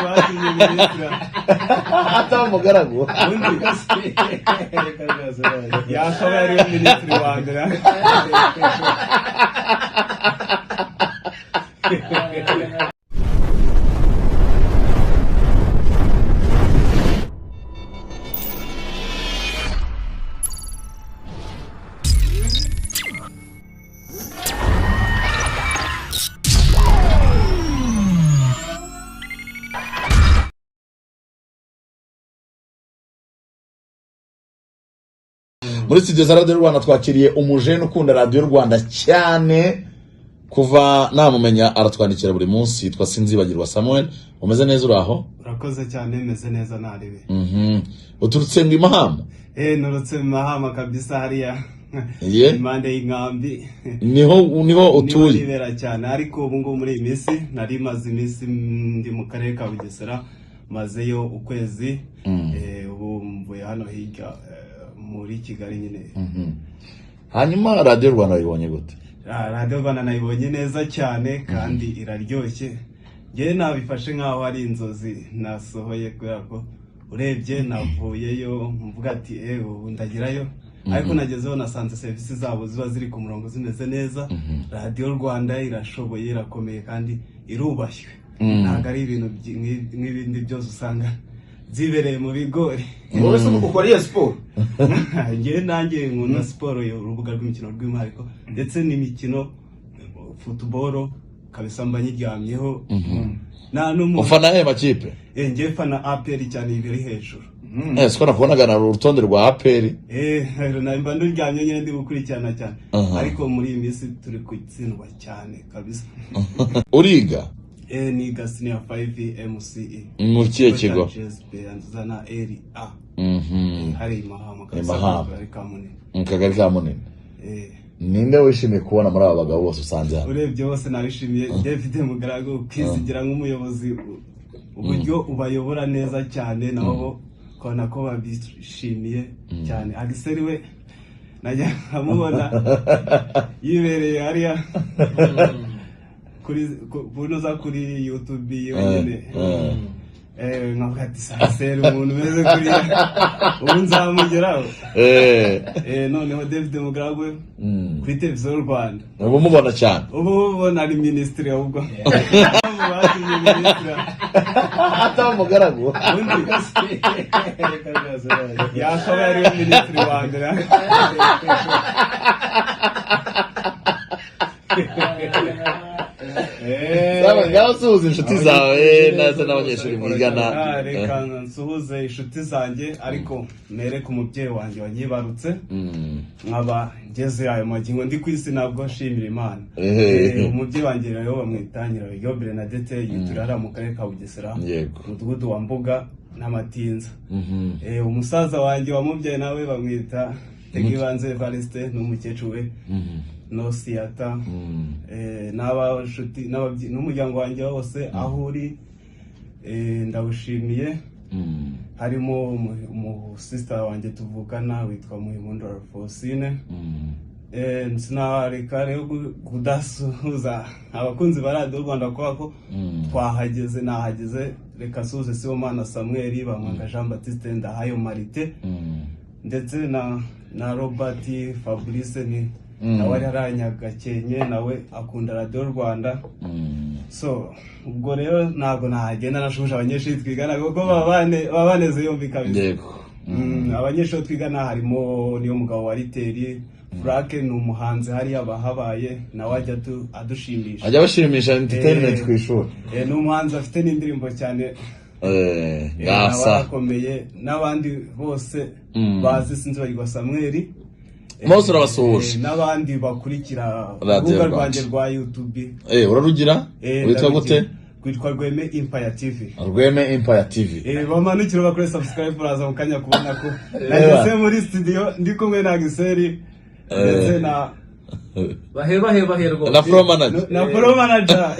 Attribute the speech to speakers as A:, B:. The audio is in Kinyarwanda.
A: batumye minisitiri
B: atamugaragu
A: undi yakaba yari minisitiri wa mbere.
B: muri studio za Radio Rwanda twakiriye umujene ukunda Radio Rwanda cyane kuva namumenya aratwandikira buri munsi yitwa Sinzibagirwa Samuel. Umeze neza uraho?
A: Urakoze cyane, meze neza naribe.
B: Uturutse mu Mahama?
A: Nurutse mu Mahama kabisa hariya. Impande y'inkambi.
B: Niho utuye?
A: Nibera cyane ariko ubu ngo muri iyi minsi nari maze iminsi ndi mu karere ka Bugesera, mazeyo ukwezi. Ubu mvuye hano hirya muri Kigali nyine.
B: Hanyuma Radio Rwanda yibonye gute?
A: Radio Rwanda nayibonye neza cyane kandi iraryoshye. Nge nabifashe nkaho ari inzozi nasohoye kubera ko urebye navuyeyo mvuga ati ubu ndagirayo, ariko nagezeho nasanze service zabo ziba ziri ku murongo zimeze neza. Radio Rwanda irashoboye, irakomeye kandi irubashywe. Ntabwo ari ibintu nk'ibindi byose usanga zibereye mu bigori.
C: Wowe se ukora siporo?
A: Nge nanjye nkunda siporo yo urubuga rw'imikino rw'impariko ndetse n'imikino football kabisa mba nyiryamyeho.
B: Ufana makipe?
A: Nge fana APR cyane ibiri hejuru.
B: Siko nakubonaga na urutonde rwa APR.
A: Mba nduryamye nyine ndi gukurikirana cyane. Ariko muri iyi minsi turi kutsindwa cyane kabisa.
B: Uriga?
A: Niga senior 5 MCE.
B: Mu kiye kigo?
A: Zana area. Hari Mahama kabisa.
B: Kagari ka Munini. Ninde wishimiye kubona muri aba bagabo bose usanze hano?
A: Urebye bose nabishimiye. David Mugarago kwizigira nk'umuyobozi, uburyo ubayobora neza cyane, nabo kona ko babishimiye cyane. Agiseri we najya amubona yibereye hariya kuri YouTube yonyine. Nkavuga ati Saseri umuntu meze kuri ubu nzamugeraho. Noneho David Mugarago kuri televiziyo y'u Rwanda
B: ubu mubona cyane,
A: ubu mubona ari minisitiri ahubwo batumye minisitiri
B: atamugaragu
A: undi yakaba yari minisitiri wa mbere.
B: ngaho suhuza inshuti zawe naza n'abanyeshuri mwigana.
A: Reka nsuhuze inshuti zanjye, ariko nereke umubyeyi wanjye wanyibarutse, nkaba ngeze ayo magingo ndi ku isi nabwo nshimira Imana. Umubyeyi wanjye rero bamwitangira yo Bernadette, yiturara mu karere ka Bugesera, umudugudu wa Mbuga n'Amatinza. Umusaza wanjye wamubyaye nawe bamwita Tegibanze Evariste, n'umukecuru we Nosiata. N'abashuti n'umuryango wanjye wose aho uri ndawushimiye. Harimo sister wanjye tuvukana witwa Muhimundwa Alphonsine. Sinareka rero kudasuhuza abakunzi ba Radio Rwanda ko twahageze nahageze. Reka suze Sibomana Samuel, Bamwanga Jean Baptiste, Ndahayo Marite, ndetse na Robert Fabrice ni nawe yaranyagakenye, nawe akunda Radio Rwanda. So ubwo rero ntago nahagenda nashuje abanyeshuri twigana kuko babaneze yombi kabisa. Abanyeshuri twigana harimo niyo mugabo wa Riteri Frank, ni umuhanzi hariya bahabaye, nawe ajya adushimisha,
B: ajya bashimisha entertainment ku ishuri.
A: Ni umuhanzi afite n'indirimbo cyane
B: gasa
A: n'abandi bose bazi Sinzibagirwa Samuel.
B: Mose urabasuhuje
A: n'abandi bakurikira urubuga rwanjye rwa YouTube.
B: Urarugira? Witwa gute?
A: Kwitwa Rweme Empire TV.
B: Rweme Empire TV.
A: Bamanukira bakore subscribe baraza mukanya kubona ko nageze muri studio ndi kumwe na Giseri ndetse na
C: baheba
B: na Pro Manager.
A: Na Pro Manager.